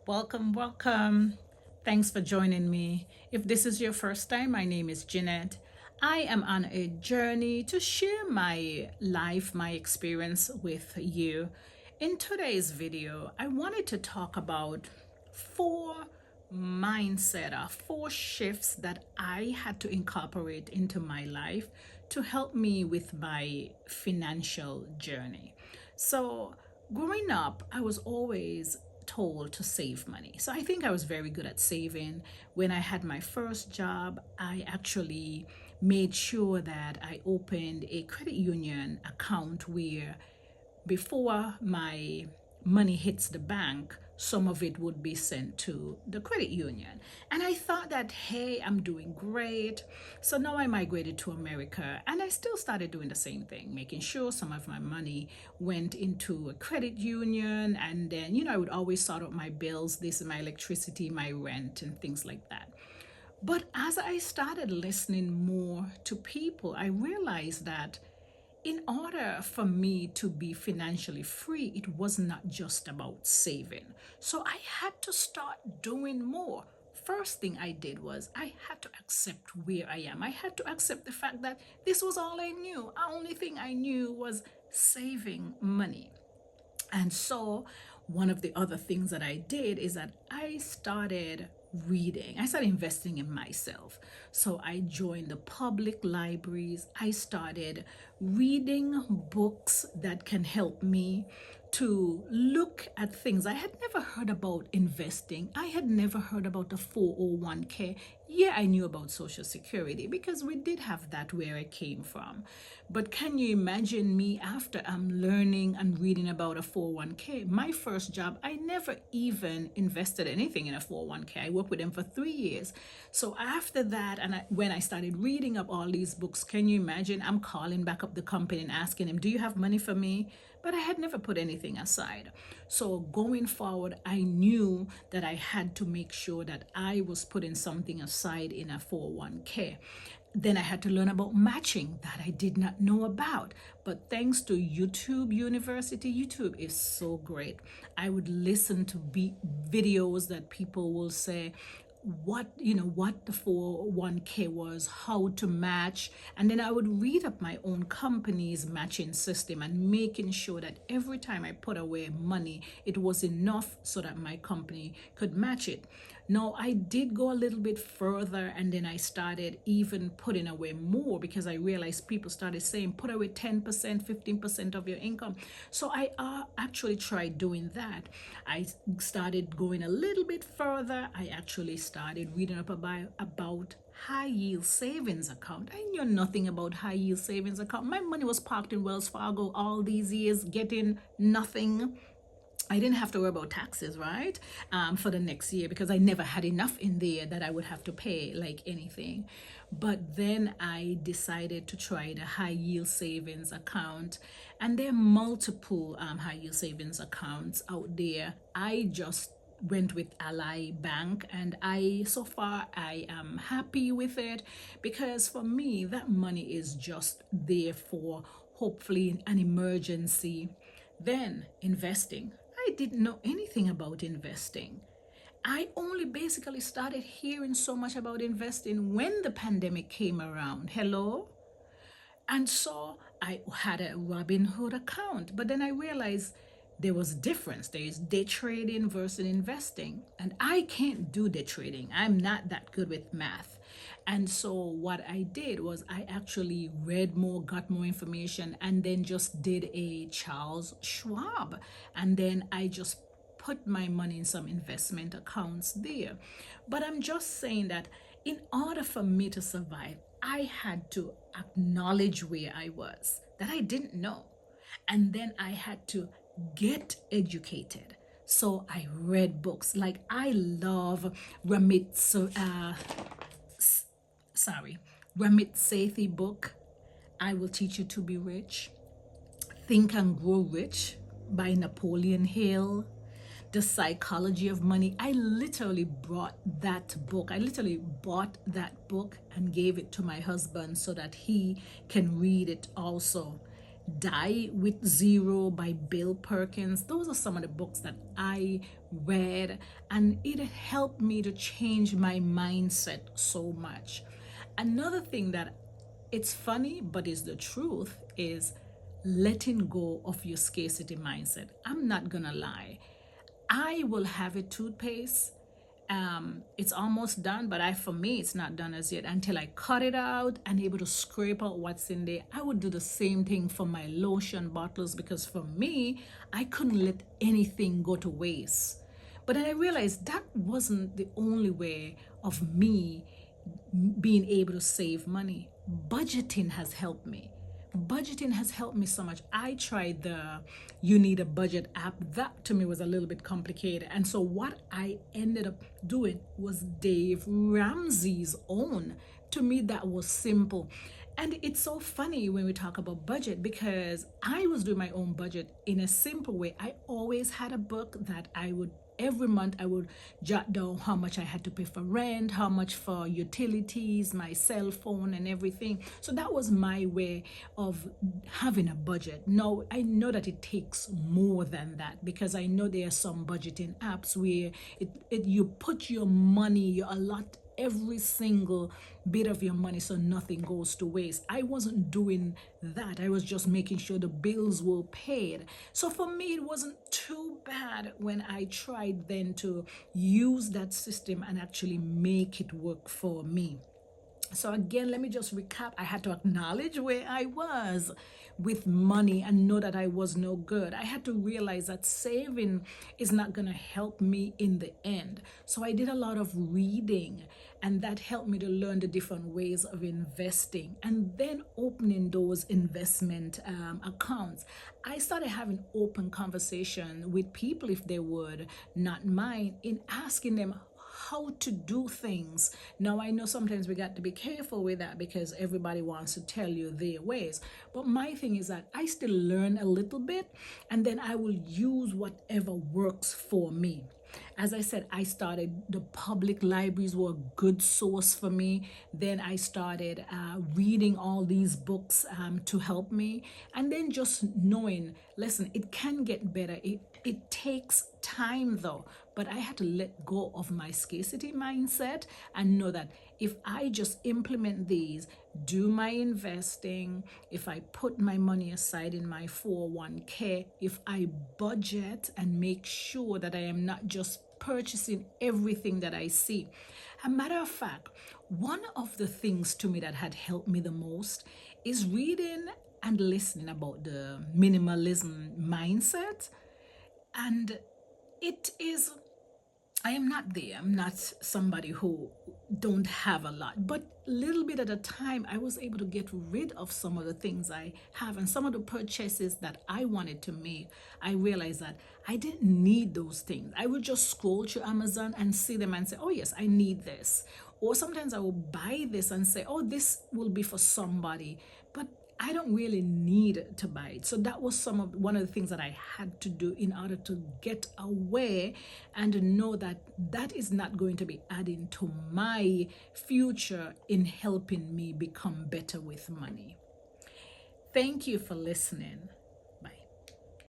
Welcome, welcome. Thanks for joining me. If this is your first time, my name is Jeanette. I am on a journey to share my life, my experience with you. In today's video, I wanted to talk about four four shifts that I had to incorporate into my life to help me with my financial journey. So, growing up, I was always told to save money. So I think I was very good at saving. When I had my first job, I actually made sure that I opened a credit union account where before my money hits the bank, some of it would be sent to the credit union. And I thought that, hey, I'm doing great. So now I migrated to America and I still started doing the same thing, making sure some of my money went into a credit union. And then, I would always sort out my bills. This is my electricity, my rent, and things like that. But as I started listening more to people, I realized that in order for me to be financially free, it was not just about saving. So I had to start doing more. First thing I did was I had to accept where I am. I had to accept the fact that this was all I knew. The only thing I knew was saving money. And so, one of the other things that I did is that I started reading. I started investing in myself. So, I joined the public libraries. I started reading books that can help me to look at things. I had never heard about investing. I had never heard about the 401k. Yeah, I knew about Social Security because we did have that where I came from. But can you imagine me after I'm learning and reading about a 401k? My first job, I never even invested anything in a 401k. I worked with them for 3 years. So after that, when I started reading up all these books, can you imagine? I'm calling back up the company and asking them, do you have money for me? But I had never put anything aside. So going forward, I knew that I had to make sure that I was putting something aside in a 401k. Then I had to learn about matching that I did not know about. But thanks to YouTube University, YouTube is so great. I would listen to videos that people will say, what the 401k was, how to match, and then I would read up my own company's matching system and making sure that every time I put away money, it was enough so that my company could match it. Now I did go a little bit further, and then I started even putting away more because I realized people started saying put away 10%, 15% of your income. So I actually tried doing that. I started going a little bit further. I actually started reading up about high yield savings account. I knew nothing about high yield savings account. My money was parked in Wells Fargo all these years, getting nothing. I didn't have to worry about taxes, right? For the next year because I never had enough in there that I would have to pay like anything. But then I decided to try the high yield savings account, and there are multiple high yield savings accounts out there. I just went with Ally Bank, and so far I am happy with it because for me that money is just there for hopefully an emergency. Then investing. I didn't know anything about investing. I only basically started hearing so much about investing when the pandemic came around. Hello? And so I had a Robinhood account, but then I realized there was a difference. There is day trading versus investing, and I can't do day trading. I'm not that good with math. And so what I did was I actually read more, got more information, and then just did a Charles Schwab. And then I just put my money in some investment accounts there. But I'm just saying that in order for me to survive, I had to acknowledge where I was, that I didn't know. And then I had to get educated. So I read books. Like I love Ramit Sethi book, I Will Teach You to Be Rich, Think and Grow Rich by Napoleon Hill, The Psychology of Money. I literally bought that book and gave it to my husband so that he can read it also. Die with Zero by Bill Perkins. Those are some of the books that I read, and it helped me to change my mindset so much. Another thing that it's funny but is the truth is letting go of your scarcity mindset. I'm not gonna lie. I will have a toothpaste. It's almost done, but for me, it's not done as yet until I cut it out and able to scrape out what's in there. I would do the same thing for my lotion bottles because for me, I couldn't let anything go to waste. But then I realized that wasn't the only way of me being able to save money. Budgeting has helped me. Budgeting has helped me so much. I tried the You Need a Budget app. That to me was a little bit complicated. And so what I ended up doing was Dave Ramsey's own. To me, that was simple. And it's so funny when we talk about budget because I was doing my own budget in a simple way. I always had a book that I would every month I would jot down how much I had to pay for rent, how much for utilities, my cell phone and everything. So that was my way of having a budget. Now I know that it takes more than that because I know there are some budgeting apps where you put your money, you allot every single bit of your money so nothing goes to waste. I wasn't doing that. I was just making sure the bills were paid. So for me, it wasn't too bad when I tried then to use that system and actually make it work for me. So again, let me just recap. I had to acknowledge where I was with money and know that I was no good. I had to realize that saving is not going to help me in the end. So I did a lot of reading, and that helped me to learn the different ways of investing and then opening those investment accounts. I started having open conversation with people, if they would not mind, in asking them how to do things. Now, I know sometimes we got to be careful with that because everybody wants to tell you their ways. But my thing is that I still learn a little bit and then I will use whatever works for me. As I said, I started the public libraries were a good source for me. Then I started reading all these books to help me. And then just knowing, listen, it can get better. It takes time though, but I had to let go of my scarcity mindset and know that if I just implement these, do my investing, if I put my money aside in my 401k, if I budget and make sure that I am not just purchasing everything that I see. A matter of fact, one of the things to me that had helped me the most is reading and listening about the minimalism mindset. And it is, I am not there. I'm not somebody who don't have a lot, but little bit at a time, I was able to get rid of some of the things I have and some of the purchases that I wanted to make. I realized that I didn't need those things. I would just scroll through Amazon and see them and say, oh yes, I need this. Or sometimes I will buy this and say, oh, this will be for somebody, but I don't really need to buy it. So that was one of the things that I had to do in order to get away and know that that is not going to be adding to my future in helping me become better with money. Thank you for listening.